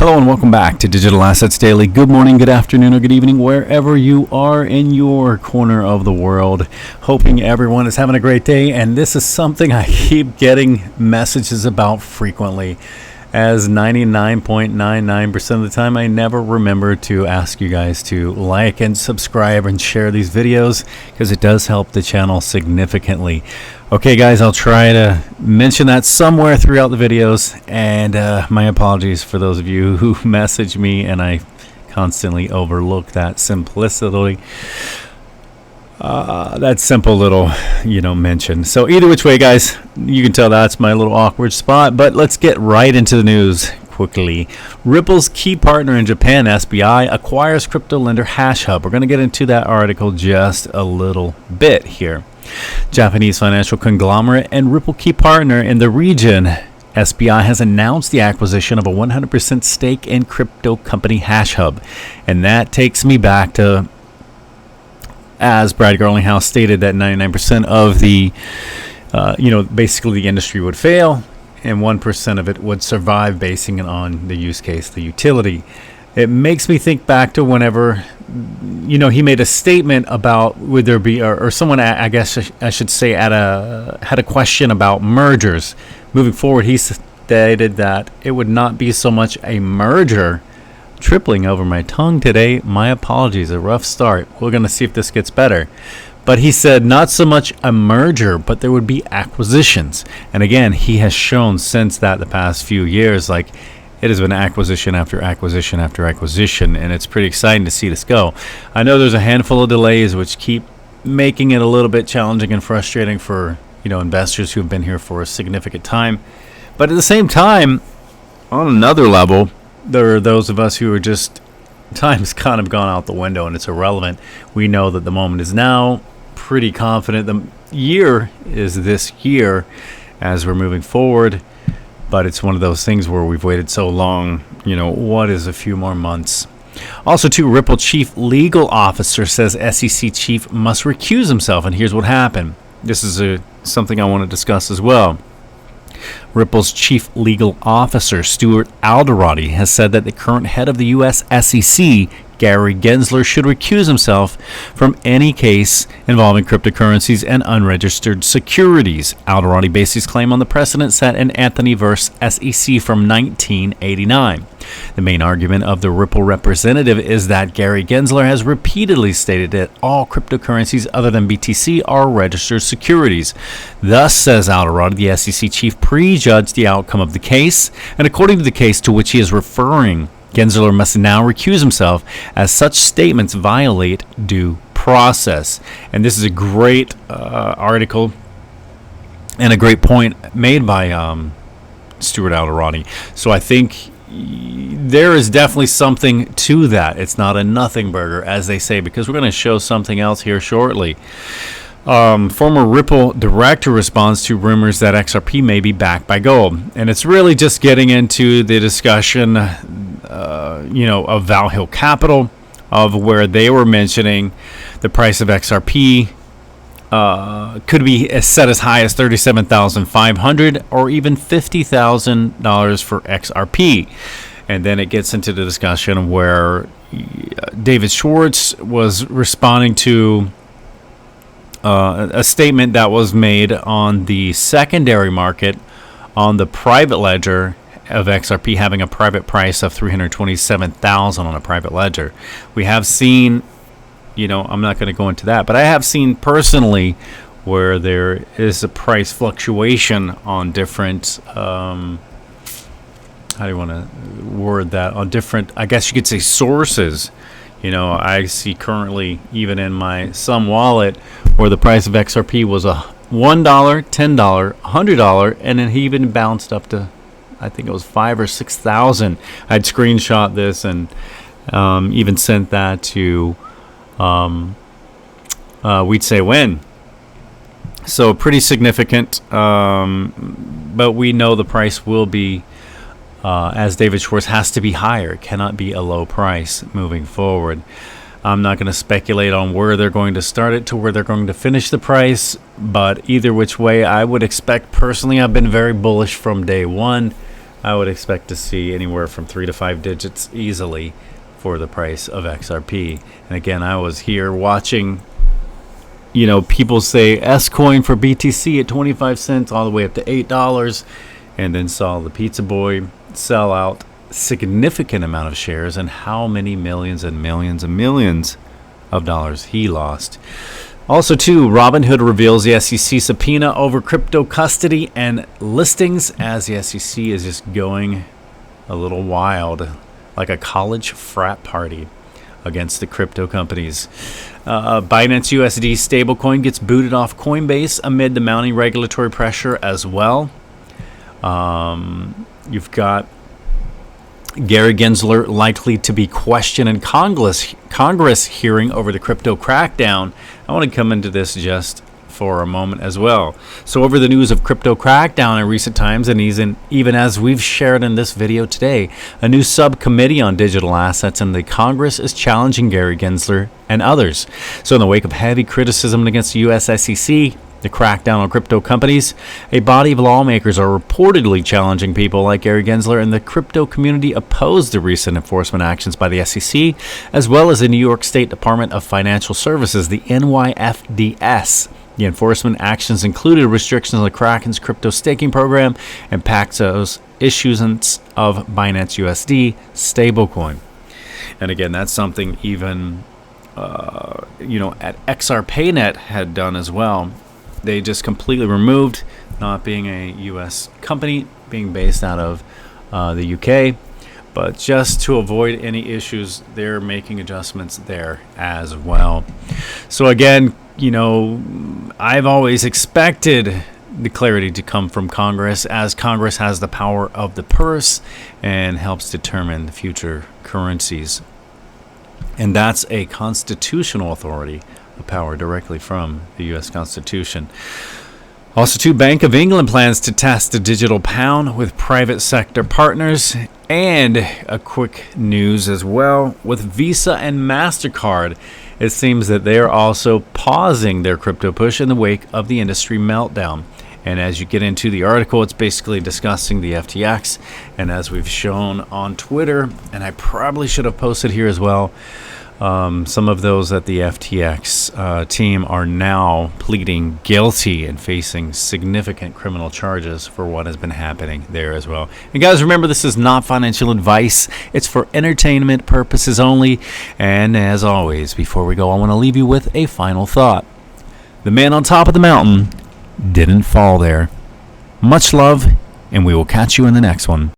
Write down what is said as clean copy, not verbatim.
Hello and welcome back to Digital Assets Daily. Good morning, good afternoon, or good evening, wherever you are in your corner of the world. Hoping everyone is having a great day. And this is something I keep getting messages about frequently, as 99.99% of the time I never remember to ask you guys to like and subscribe and share these videos, because it does help the channel significantly. Okay guys, I'll try to mention that somewhere throughout the videos, and my apologies for those of you who message me and I constantly overlook that simplicity, that simple little mention. So either which way guys, you can tell that's my little awkward spot, but let's get right into the news quickly. Ripple's key partner in Japan, SBI, acquires crypto lender HashHub. We're going to get into that article just a little bit here. Japanese financial conglomerate and Ripple key partner in the region, SBI, has announced the acquisition of a 100% stake in crypto company HashHub. And that takes me back to, as Brad Garlinghouse stated, that 99% of the, basically the industry would fail and 1% of it would survive, basing it on the use case, the utility. It makes me think back to whenever, he made a statement about would there be, or someone, I guess I should say, had a question about mergers. Moving forward, he stated that it would not be so much a merger. Tripling over my tongue today. My apologies, a rough start. We're going to see if this gets better. But he said not so much a merger, but there would be acquisitions. And again, he has shown since that the past few years, like, it has been acquisition after acquisition after acquisition, and it's pretty exciting to see this go. I know there's a handful of delays which keep making it a little bit challenging and frustrating for, investors who have been here for a significant time. But at the same time, on another level, there are those of us who are just, time's kind of gone out the window and it's irrelevant. We know that the moment is now. Pretty confident the year is this year as we're moving forward. But it's one of those things where we've waited so long, what is a few more months? Also, too, Ripple chief legal officer says SEC chief must recuse himself, and here's what happened. This is something I want to discuss as well. Ripple's chief legal officer, Stuart Alderoty, has said that the current head of the U.S. SEC, Gary Gensler, should recuse himself from any case involving cryptocurrencies and unregistered securities. Alderoty based his claim on the precedent set in Anthony v. SEC from 1989. The main argument of the Ripple representative is that Gary Gensler has repeatedly stated that all cryptocurrencies other than BTC are registered securities. Thus, says Alderoty, the SEC chief prejudged the outcome of the case, and according to the case to which he is referring, Gensler must now recuse himself, as such statements violate due process. And this is a great article and a great point made by Stuart Alderoty. So I think there is definitely something to that. It's not a nothing burger, as they say, because we're going to show something else here shortly. Former Ripple director responds to rumors that XRP may be backed by gold. And it's really just getting into the discussion, of Valhill Capital, of where they were mentioning the price of XRP could be set as high as $37,500 or even $50,000 for XRP. And then it gets into the discussion where David Schwartz was responding to a statement that was made on the secondary market on the private ledger of XRP having a private price of $327,000 on a private ledger. We have seen, I'm not going to go into that, but I have seen personally where there is a price fluctuation on different, how do you want to word that, on different, I guess you could say, sources. I see currently, even in my Sum wallet, where the price of XRP was $1, $10, $100, and then he even bounced up to, I think it was 5,000 or 6,000. I'd screenshot this and even sent that to We'd Say When. So pretty significant, but we know the price will be, as David Schwartz, has to be higher. It cannot be a low price moving forward. I'm not going to speculate on where they're going to start it to where they're going to finish the price, but either which way, I would expect, personally, I've been very bullish from day one. I would expect to see anywhere from 3 to 5 digits easily for the price of XRP. And again, I was here watching, people say S coin for BTC at 25 cents all the way up to $8, and then saw the pizza boy sell out significant amount of shares, and how many millions and millions and millions of dollars he lost. Also, too, Robinhood reveals the SEC subpoena over crypto custody and listings, as the SEC is just going a little wild, like a college frat party against the crypto companies. Binance USD stablecoin gets booted off Coinbase amid the mounting regulatory pressure as well. You've got Gary Gensler likely to be questioned in Congress hearing over the crypto crackdown. I want to come into this just for a moment as well. So over the news of crypto crackdown in recent times, and even as we've shared in this video today, a new subcommittee on digital assets in the Congress is challenging Gary Gensler and others. So in the wake of heavy criticism against the US SEC, the crackdown on crypto companies, a body of lawmakers are reportedly challenging people like Gary Gensler, and the crypto community opposed the recent enforcement actions by the SEC, as well as the New York State Department of Financial Services, the NYFDS. The enforcement actions included restrictions on the Kraken's crypto staking program and Paxos issuance of Binance USD stablecoin. And again, that's something even at XRPayNet had done as well. They just completely removed, not being a U.S. company, being based out of the U.K., but just to avoid any issues, they're making adjustments there as well. So again, I've always expected the clarity to come from Congress, as Congress has the power of the purse and helps determine the future currencies. And that's a constitutional authority, a power directly from the U.S. Constitution. Also, too, Bank of England plans to test the digital pound with private sector partners. And a quick news as well, with Visa and MasterCard, it seems that they're also pausing their crypto push in the wake of the industry meltdown. And as you get into the article, it's basically discussing the FTX. And as we've shown on Twitter, and I probably should have posted here as well, some of those at the FTX team are now pleading guilty and facing significant criminal charges for what has been happening there as well. And guys, remember, this is not financial advice. It's for entertainment purposes only. And as always, before we go, I want to leave you with a final thought. The man on top of the mountain didn't fall there. Much love, and we will catch you in the next one.